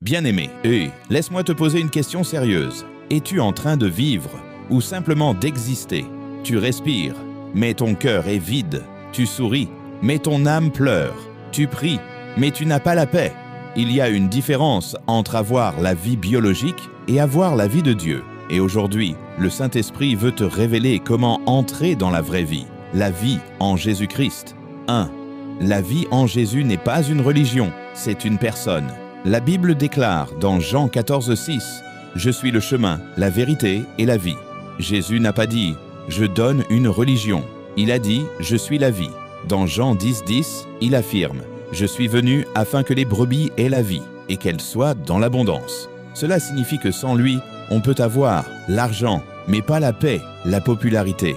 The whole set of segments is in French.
Bien-aimé, laisse-moi te poser une question sérieuse. Es-tu en train de vivre ou simplement d'exister? Tu respires, mais ton cœur est vide. Tu souris, mais ton âme pleure. Tu pries, mais tu n'as pas la paix. Il y a une différence entre avoir la vie biologique et avoir la vie de Dieu. Et aujourd'hui, le Saint-Esprit veut te révéler comment entrer dans la vraie vie, la vie en Jésus-Christ. 1. La vie en Jésus n'est pas une religion, c'est une personne. La Bible déclare dans Jean 14,6 « Je suis le chemin, la vérité et la vie ». Jésus n'a pas dit « Je donne une religion ». Il a dit « Je suis la vie ». Dans Jean 10,10, il affirme « Je suis venu afin que les brebis aient la vie et qu'elles soient dans l'abondance ». Cela signifie que sans lui, on peut avoir l'argent, mais pas la paix, la popularité,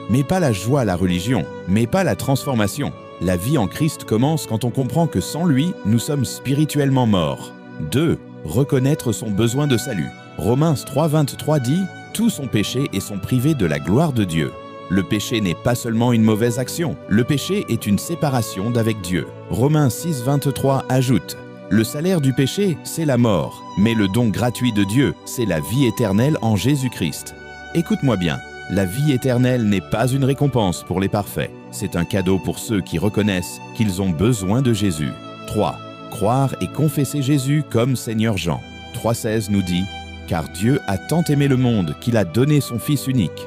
mais pas la joie, la religion, mais pas la transformation. La vie en Christ commence quand on comprend que sans lui, nous sommes spirituellement morts. 2. Reconnaître son besoin de salut. Romains 3,23 dit « Tous ont péché et sont privés de la gloire de Dieu ». Le péché n'est pas seulement une mauvaise action, le péché est une séparation d'avec Dieu. Romains 6,23 ajoute « Le salaire du péché, c'est la mort, mais le don gratuit de Dieu, c'est la vie éternelle en Jésus-Christ. » Écoute-moi bien. La vie éternelle n'est pas une récompense pour les parfaits. C'est un cadeau pour ceux qui reconnaissent qu'ils ont besoin de Jésus. 3. Croire et confesser Jésus comme Seigneur Jean. 3,16 nous dit « Car Dieu a tant aimé le monde qu'il a donné son Fils unique. »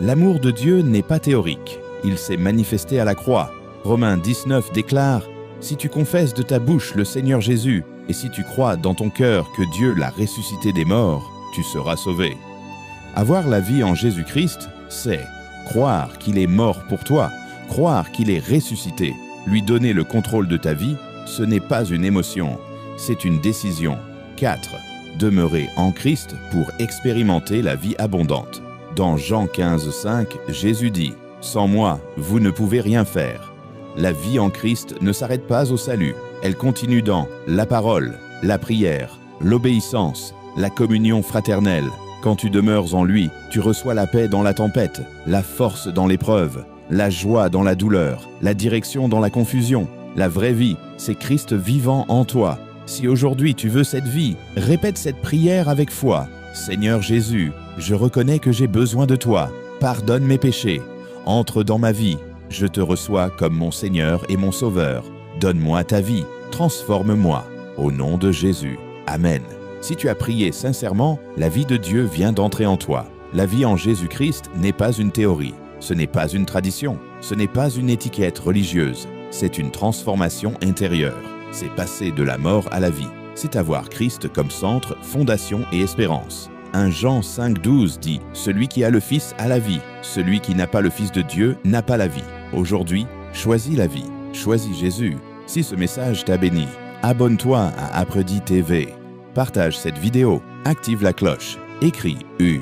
L'amour de Dieu n'est pas théorique. Il s'est manifesté à la croix. Romains 19 déclare « Si tu confesses de ta bouche le Seigneur Jésus, et si tu crois dans ton cœur que Dieu l'a ressuscité des morts, tu seras sauvé. » Avoir la vie en Jésus-Christ, c'est croire qu'il est mort pour toi, croire qu'il est ressuscité, lui donner le contrôle de ta vie, ce n'est pas une émotion, c'est une décision. 4. Demeurer en Christ pour expérimenter la vie abondante. Dans Jean 15,5, Jésus dit « Sans moi, vous ne pouvez rien faire ». La vie en Christ ne s'arrête pas au salut, elle continue dans la parole, la prière, l'obéissance, la communion fraternelle. Quand tu demeures en lui, tu reçois la paix dans la tempête, la force dans l'épreuve, la joie dans la douleur, la direction dans la confusion. La vraie vie, c'est Christ vivant en toi. Si aujourd'hui tu veux cette vie, répète cette prière avec foi. Seigneur Jésus, je reconnais que j'ai besoin de toi. Pardonne mes péchés. Entre dans ma vie. Je te reçois comme mon Seigneur et mon Sauveur. Donne-moi ta vie. Transforme-moi. Au nom de Jésus. Amen. Si tu as prié sincèrement, la vie de Dieu vient d'entrer en toi. La vie en Jésus-Christ n'est pas une théorie, ce n'est pas une tradition, ce n'est pas une étiquette religieuse, c'est une transformation intérieure. C'est passer de la mort à la vie. C'est avoir Christ comme centre, fondation et espérance. 1 Jean 5,12 dit « Celui qui a le Fils a la vie, celui qui n'a pas le Fils de Dieu n'a pas la vie. » Aujourd'hui, choisis la vie, choisis Jésus. Si ce message t'a béni, abonne-toi à Après-dit TV. Partage cette vidéo, active la cloche, écris U.